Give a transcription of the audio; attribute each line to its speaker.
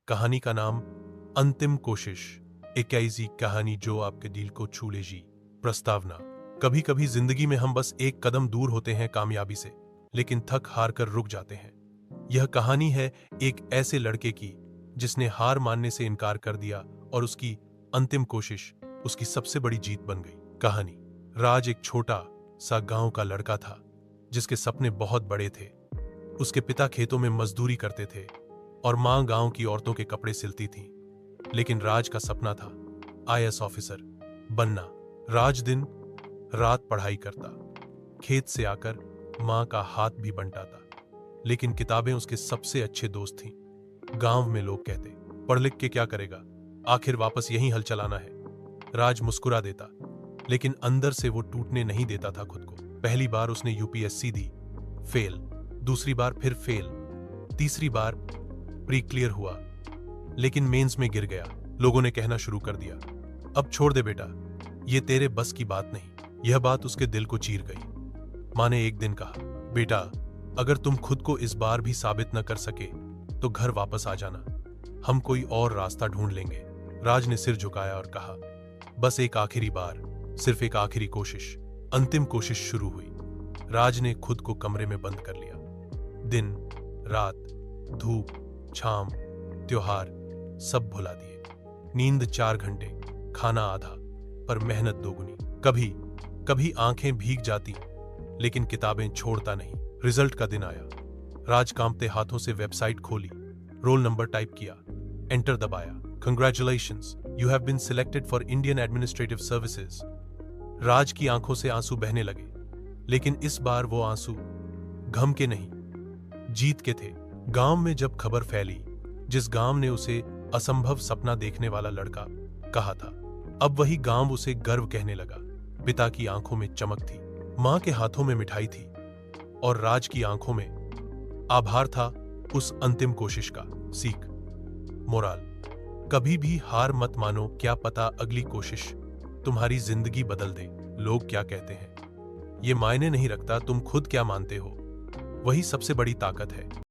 Speaker 1: कहानी का नाम अंतिम कोशिश, एक ऐसी कहानी जो आपके दिल को छू लेगी। प्रस्तावना। कभी कभी जिंदगी में हम बस एक कदम दूर होते हैं कामयाबी से, लेकिन थक हार कर रुक जाते हैं। यह कहानी है एक ऐसे लड़के की जिसने हार मानने से इनकार कर दिया और उसकी अंतिम कोशिश उसकी सबसे बड़ी जीत बन गई। कहानी। राज एक छोटा सा गांव का लड़का था जिसके सपने बहुत बड़े थे। उसके पिता खेतों में मजदूरी करते थे और मां गांव की औरतों के कपड़े सिलती थी। लेकिन राज का सपना था आईएएस ऑफिसर बनना। राज दिन रात पढ़ाई करता, खेत से आकर मां का हाथ भी बंटाता, लेकिन किताबें उसके सबसे अच्छे दोस्त थीं। गांव में लोग कहते, पढ़ लिख के क्या करेगा, आखिर वापस यहीं हल चलाना है। राज मुस्कुरा देता, लेकिन अंदर से वो टूटने नहीं देता था खुद को। पहली बार उसने यूपीएससी दी, फेल। दूसरी बार फिर फेल। तीसरी बार प्री क्लियर हुआ, लेकिन मेंस में गिर गया। लोगों ने कहना शुरू कर दिया, अब छोड़ दे बेटा, ये तेरे बस की बात नहीं। यह बात उसके दिल को चीर गई। मां ने एक दिन कहा, बेटा, अगर तुम खुद को इस बार भी साबित न कर सके तो घर वापस आ जाना, हम कोई और रास्ता ढूंढ लेंगे। राज ने सिर झुकाया और कहा, बस एक आखिरी बार, सिर्फ एक आखिरी कोशिश। अंतिम कोशिश शुरू हुई। राज ने खुद को कमरे में बंद कर लिया। दिन रात, धूप छांव, त्योहार सब भुला दिए। नींद 4 घंटे, खाना आधा, पर मेहनत दोगुनी। कभी कभी आंखें भीग जाती, लेकिन किताबें छोड़ता नहीं। रिजल्ट का दिन आया। राज कांपते हाथों से वेबसाइट खोली, रोल नंबर टाइप किया, एंटर दबाया। Congratulations, you have been selected for Indian administrative services. Raj की आंखों से आंसू बहने लगे, लेकिन इस बार वो आंसू गम के नहीं, जीत के थे। गांव में जब खबर फैली, जिस गांव ने उसे असंभव सपना देखने वाला लड़का कहा था, अब वही गांव उसे गर्व कहने लगा। पिता की आंखों में चमक थी, मां के हाथों में मिठाई थी, और राज की आंखों में आभार था उस अंतिम कोशिश का। सीख। मोराल, कभी भी हार मत मानो, क्या पता अगली कोशिश तुम्हारी जिंदगी बदल दे। लोग क्या कहते हैं ये मायने नहीं रखता, तुम खुद क्या मानते हो वही सबसे बड़ी ताकत है।